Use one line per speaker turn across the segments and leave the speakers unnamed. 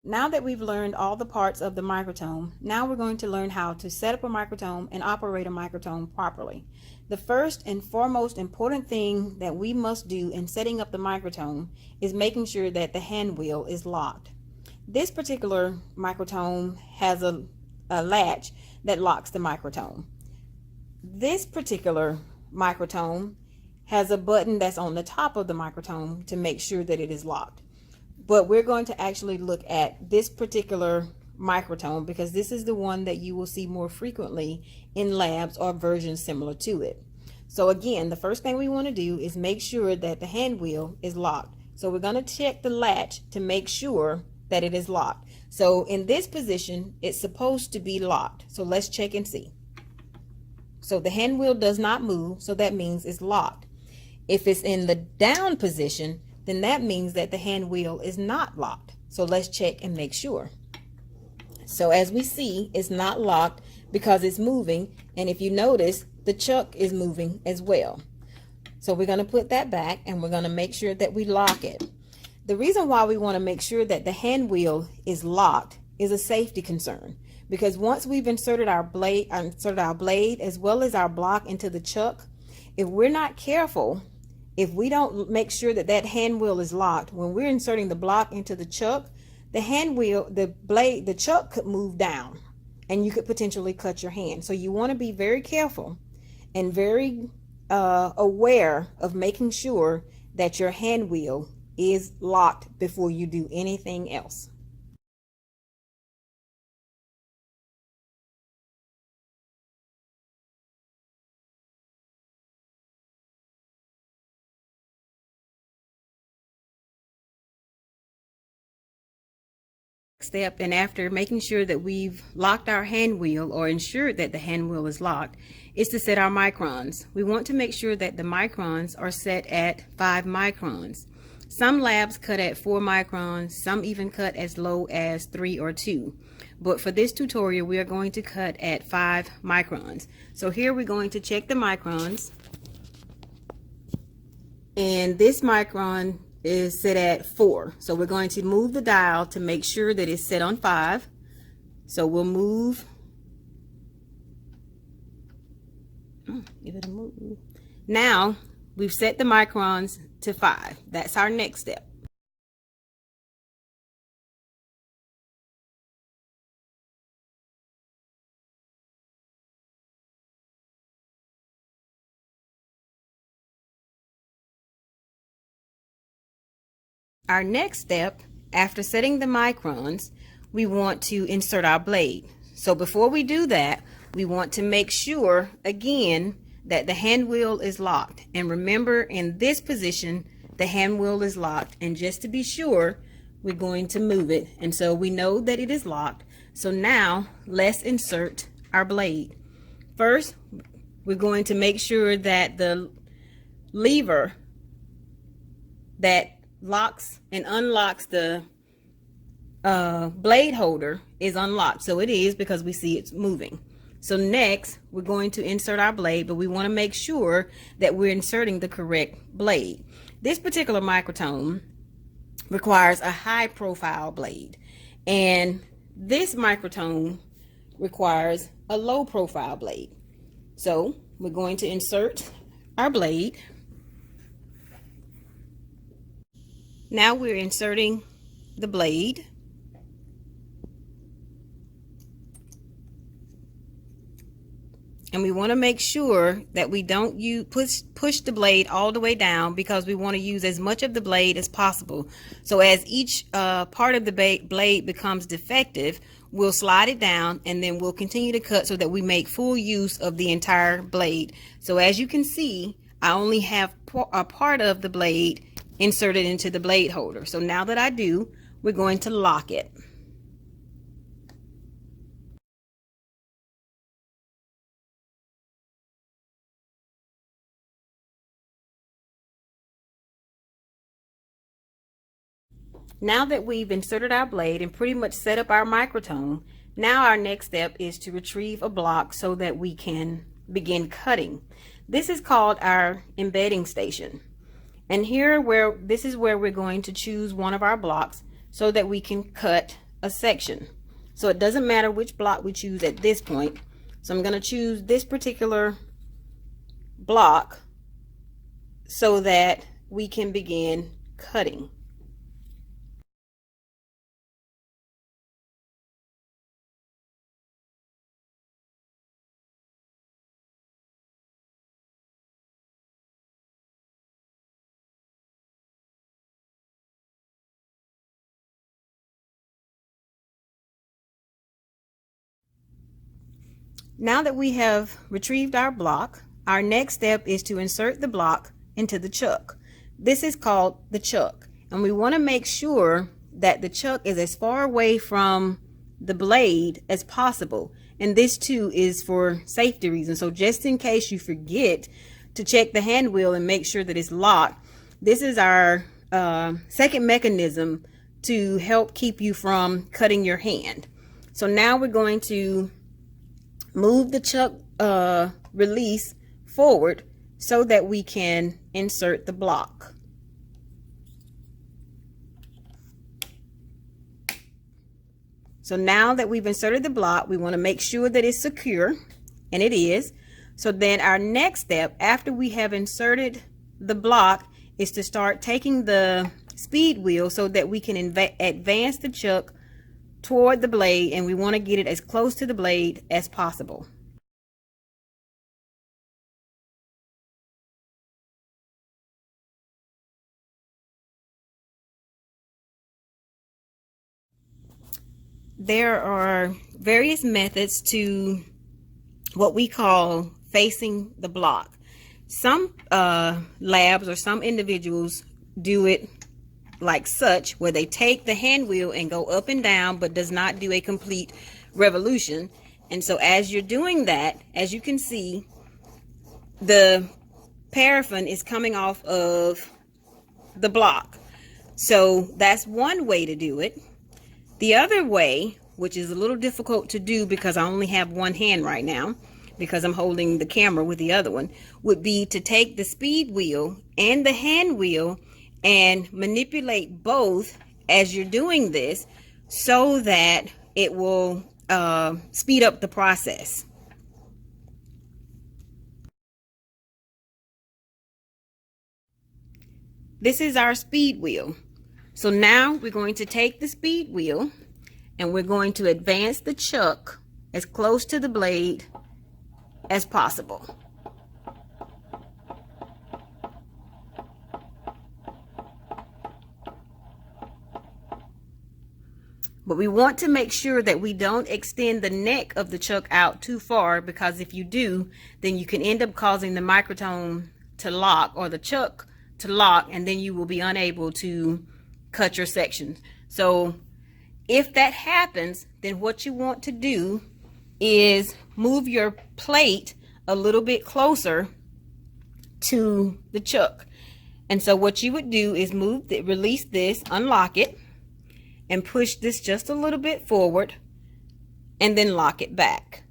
Now that we've learned all the parts of the microtome, now we're going to learn how to set up a microtome and operate a microtome properly. The first and foremost important thing that we must do in setting up the microtome is making sure that the hand wheel is locked. This particular microtome has a latch that locks the microtome. This particular microtome has a button that's on the top of the microtome to make sure that it is locked. But we're going to actually look at this particular microtome because this is the one that you will see more frequently in labs or versions similar to it. So again, the first thing we want to do is make sure that the hand wheel is locked. So we're going to check the latch to make sure that it is locked. So in this position, it's supposed to be locked. So let's check and see. So the hand wheel does not move, so that means it's locked. If it's in the down position, then that means that the hand wheel is not locked. So let's check and make sure. So as we see, it's not locked because it's moving, and if you notice, the chuck is moving as well. So we're going to put that back and we're going to make sure that we lock it. The reason why we want to make sure that the hand wheel is locked is a safety concern, because once we've inserted our blade as well as our block into the chuck, if we're not careful, if we don't make sure that that hand wheel is locked, when we're inserting the block into the chuck, the hand wheel, the chuck could move down and you could potentially cut your hand. So you want to be very careful and very aware of making sure that your hand wheel is locked before you do anything else. Step, and after making sure that we've locked our hand wheel or ensured that the hand wheel is locked, is to set our microns. We want to make sure that the microns are set at 5 microns. Some labs cut at 4 microns, some even cut as low as 3 or 2. But for this tutorial, we are going to cut at 5 microns. So here we're going to check the microns. And this micron is set at 4. So we're going to move the dial to make sure that it's set on 5. So we'll move. Give it a move. Now we've set the microns to 5. That's our next step. Our next step, after setting the microns, we want to insert our blade. So before we do that, we want to make sure again that the hand wheel is locked. And remember, in this position, the hand wheel is locked. And just to be sure, we're going to move it. And so we know that it is locked. So now let's insert our blade. First, we're going to make sure that the lever that locks and unlocks the blade holder is unlocked. So it is, because we see it's moving. So next we're going to insert our blade, but we want to make sure that we're inserting the correct blade. This particular microtome requires a high profile blade, and this microtome requires a low profile blade. So we're going to insert our blade. Now we're inserting the blade. And we want to make sure that we don't push the blade all the way down, because we want to use as much of the blade as possible. So as each part of the blade becomes defective, we'll slide it down and then we'll continue to cut so that we make full use of the entire blade. So as you can see, I only have a part of the blade inserted into the blade holder. So now that I do, we're going to lock it. Now that we've inserted our blade and pretty much set up our microtome, now our next step is to retrieve a block so that we can begin cutting. This is called our embedding station. And this is where we're going to choose one of our blocks so that we can cut a section. So it doesn't matter which block we choose at this point. So I'm going to choose this particular block so that we can begin cutting. Now that we have retrieved our block, our next step is to insert the block into the chuck. This is called the chuck, and we want to make sure that the chuck is as far away from the blade as possible. And this too is for safety reasons. So just in case you forget to check the hand wheel and make sure that it's locked, this is our second mechanism to help keep you from cutting your hand. So now we're going to move the chuck release forward so that we can insert the block. So now that we've inserted the block, we want to make sure that it's secure, and it is. So then our next step after we have inserted the block is to start taking the speed wheel so that we can advance the chuck toward the blade, and we want to get it as close to the blade as possible. There are various methods to what we call facing the block. Some labs or some individuals do it like such, where they take the hand wheel and go up and down but does not do a complete revolution. And so as you're doing that, as you can see, the paraffin is coming off of the block. So that's one way to do it. The other way, which is a little difficult to do because I only have one hand right now because I'm holding the camera with the other one, would be to take the speed wheel and the hand wheel and manipulate both as you're doing this so that it will speed up the process. This is our speed wheel. So now we're going to take the speed wheel and we're going to advance the chuck as close to the blade as possible. But we want to make sure that we don't extend the neck of the chuck out too far, because if you do, then you can end up causing the microtome to lock or the chuck to lock, and then you will be unable to cut your sections. So if that happens, then what you want to do is move your plate a little bit closer to the chuck. And so what you would do is release this, unlock it, and push this just a little bit forward and then lock it back.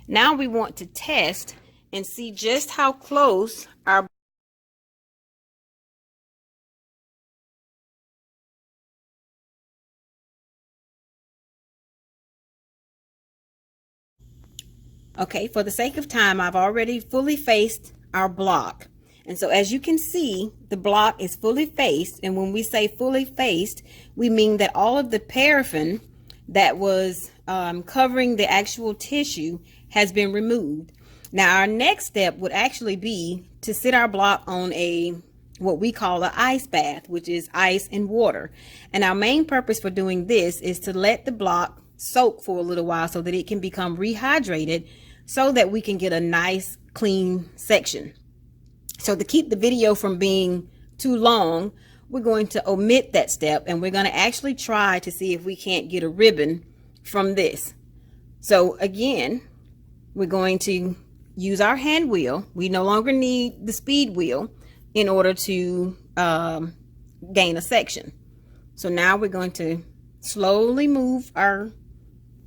Now we want to test and see just how close our Okay, for the sake of time, I've already fully faced our block. And so as you can see, the block is fully faced. And when we say fully faced, we mean that all of the paraffin that was covering the actual tissue has been removed. Now our next step would actually be to sit our block on what we call an ice bath, which is ice and water. And our main purpose for doing this is to let the block soak for a little while so that it can become rehydrated so that we can get a nice clean section. So to keep the video from being too long, we're going to omit that step, and we're going to actually try to see if we can't get a ribbon from this. So again, we're going to use our hand wheel. We no longer need the speed wheel in order to gain a section. So now we're going to slowly move our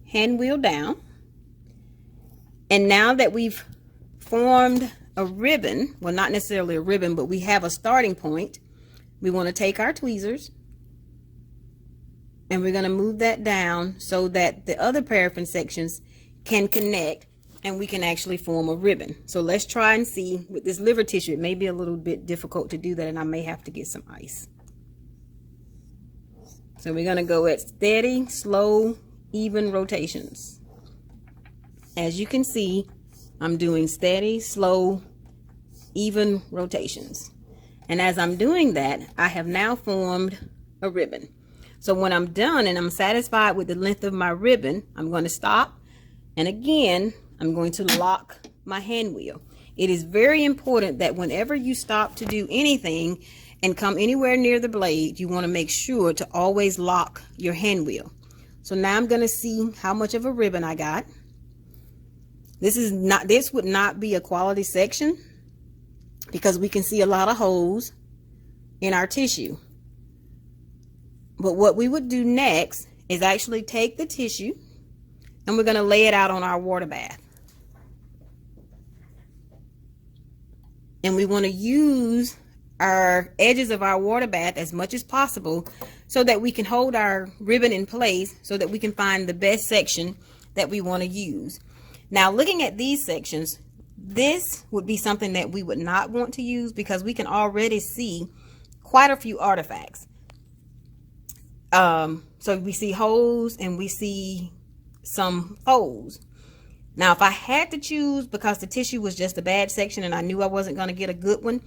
hand wheel down. And now that we've formed a ribbon, well, not necessarily a ribbon, but we have a starting point, we want to take our tweezers And we're going to move that down so that the other paraffin sections can connect and we can actually form a ribbon. So let's try and see with this liver tissue. It may be a little bit difficult to do that, and I may have to get some ice. So we're going to go at steady, slow, even rotations. As you can see, I'm doing steady, slow, even rotations. And as I'm doing that, I have now formed a ribbon. So when I'm done and I'm satisfied with the length of my ribbon, I'm going to stop. And again, I'm going to lock my hand wheel. It is very important that whenever you stop to do anything and come anywhere near the blade, you want to make sure to always lock your hand wheel. So now I'm going to see how much of a ribbon I got. This would not be a quality section because we can see a lot of holes in our tissue. But what we would do next is actually take the tissue and we're going to lay it out on our water bath. And we want to use our edges of our water bath as much as possible so that we can hold our ribbon in place so that we can find the best section that we want to use. Now, looking at these sections, this would be something that we would not want to use because we can already see quite a few artifacts. So we see holes and we see some folds. Now, if I had to choose, because the tissue was just a bad section and I knew I wasn't going to get a good one,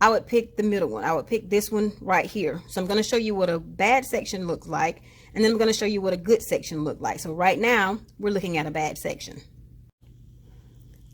I would pick the middle one. I would pick this one right here. So I'm going to show you what a bad section looks like, and then I'm going to show you what a good section looks like. So right now, we're looking at a bad section.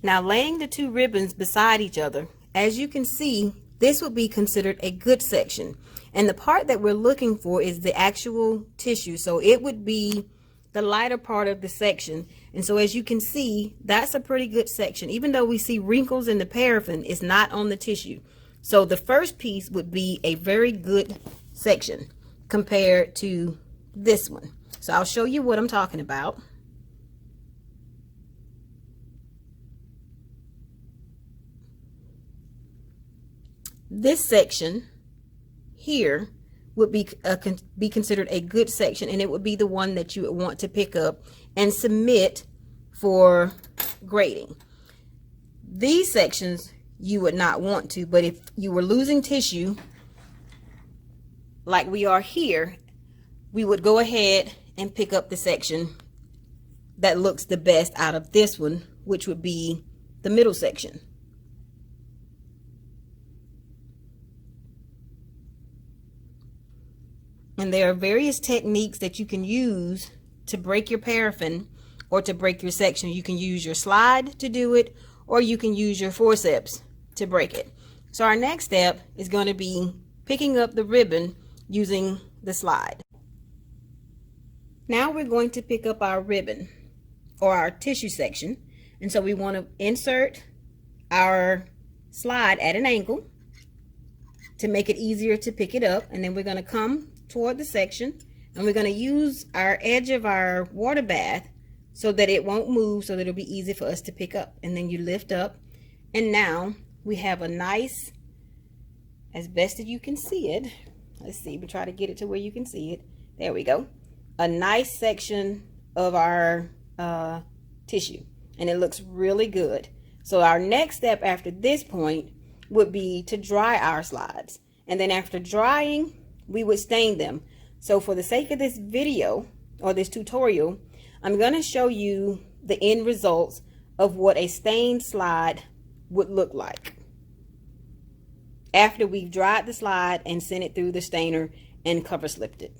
Now, laying the two ribbons beside each other, as you can see, this would be considered a good section. And the part that we're looking for is the actual tissue. So it would be the lighter part of the section. And so as you can see, that's a pretty good section. Even though we see wrinkles in the paraffin, it's not on the tissue. So the first piece would be a very good section compared to this one. So I'll show you what I'm talking about. This section here would be considered a good section, and it would be the one that you would want to pick up and submit for grading. These sections you would not want to, but if you were losing tissue like we are here, we would go ahead and pick up the section that looks the best out of this one, which would be the middle section. And there are various techniques that you can use to break your paraffin or to break your section. You can use your slide to do it, or you can use your forceps to break it. So our next step is going to be picking up the ribbon using the slide. Now we're going to pick up our ribbon or our tissue section. And so we want to insert our slide at an angle to make it easier to pick it up. And then we're going to come toward the section and we're going to use our edge of our water bath so that it won't move, so that it'll be easy for us to pick up. And then you lift up, and now we have a nice, as best as you can see it, let's see, we try to get it to where you can see it. There we go. A nice section of our tissue, and it looks really good. So our next step after this point would be to dry our slides, and then after drying we would stain them. So for the sake of this video or this tutorial, I'm going to show you the end results of what a stained slide would look like after we've dried the slide and sent it through the stainer and cover slipped it.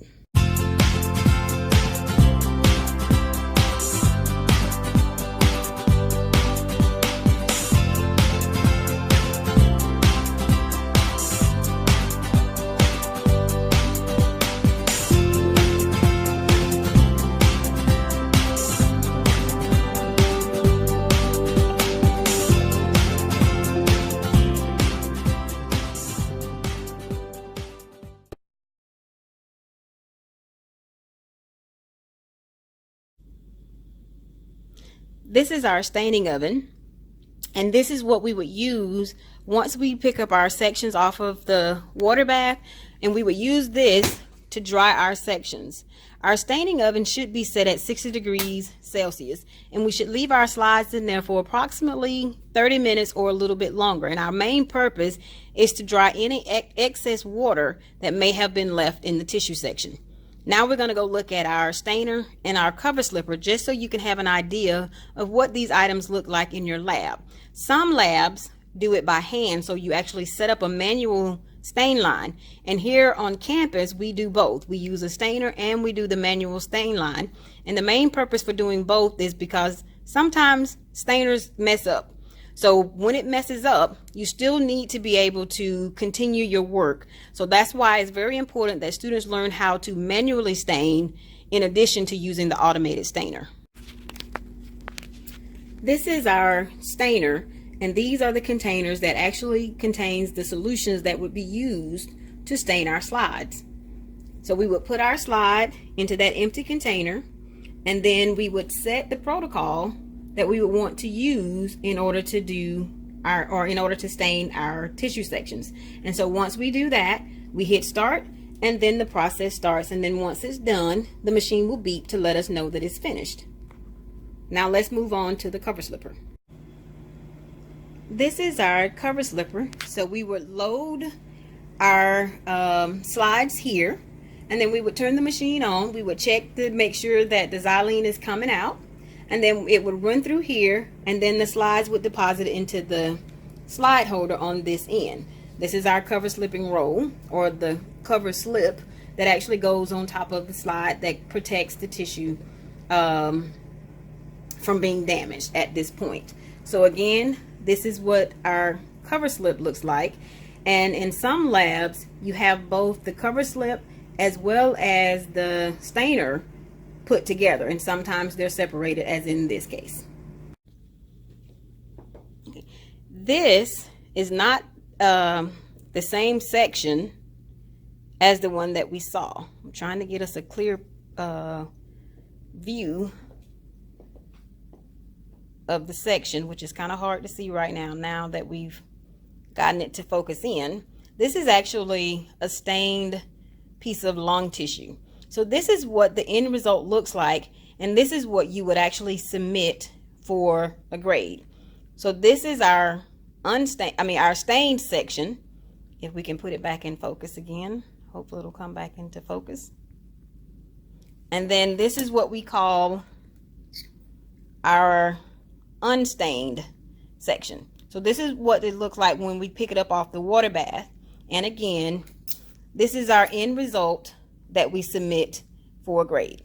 This is our staining oven, and this is what we would use once we pick up our sections off of the water bath, and we would use this to dry our sections. Our staining oven should be set at 60 degrees Celsius, and we should leave our slides in there for approximately 30 minutes or a little bit longer. And our main purpose is to dry any excess water that may have been left in the tissue section. Now we're going to go look at our stainer and our cover slipper, just so you can have an idea of what these items look like in your lab. Some labs do it by hand, so you actually set up a manual stain line, and here on campus we do both. We use a stainer and we do the manual stain line, and the main purpose for doing both is because sometimes stainers mess up. So when it messes up, you still need to be able to continue your work. So that's why it's very important that students learn how to manually stain in addition to using the automated stainer. This is our stainer, and these are the containers that actually contains the solutions that would be used to stain our slides. So we would put our slide into that empty container, and then we would set the protocol that we would want to use in order to stain our tissue sections. And so once we do that, we hit start, and then the process starts, and then once it's done, the machine will beep to let us know that it's finished. Now let's move on to the cover slipper. This is our cover slipper. So we would load our slides here, and then we would turn the machine on. We would check to make sure that the xylene is coming out, and then it would run through here, and then the slides would deposit into the slide holder on this end. This is our cover slipping roll, or the cover slip that actually goes on top of the slide that protects the tissue from being damaged at this point. So again, this is what our cover slip looks like, and in some labs you have both the cover slip as well as the stainer put together, and sometimes they're separated, as in this case. Okay. This is not the same section as the one that we saw. I'm trying to get us a clear view of the section, which is kind of hard to see right now that we've gotten it to focus in. This is actually a stained piece of lung tissue. So this is what the end result looks like, and this is what you would actually submit for a grade. So this is our our stained section. If we can put it back in focus again, hopefully it'll come back into focus. And then this is what we call our unstained section. So this is what it looks like when we pick it up off the water bath. And again, this is our end result that we submit for a grade.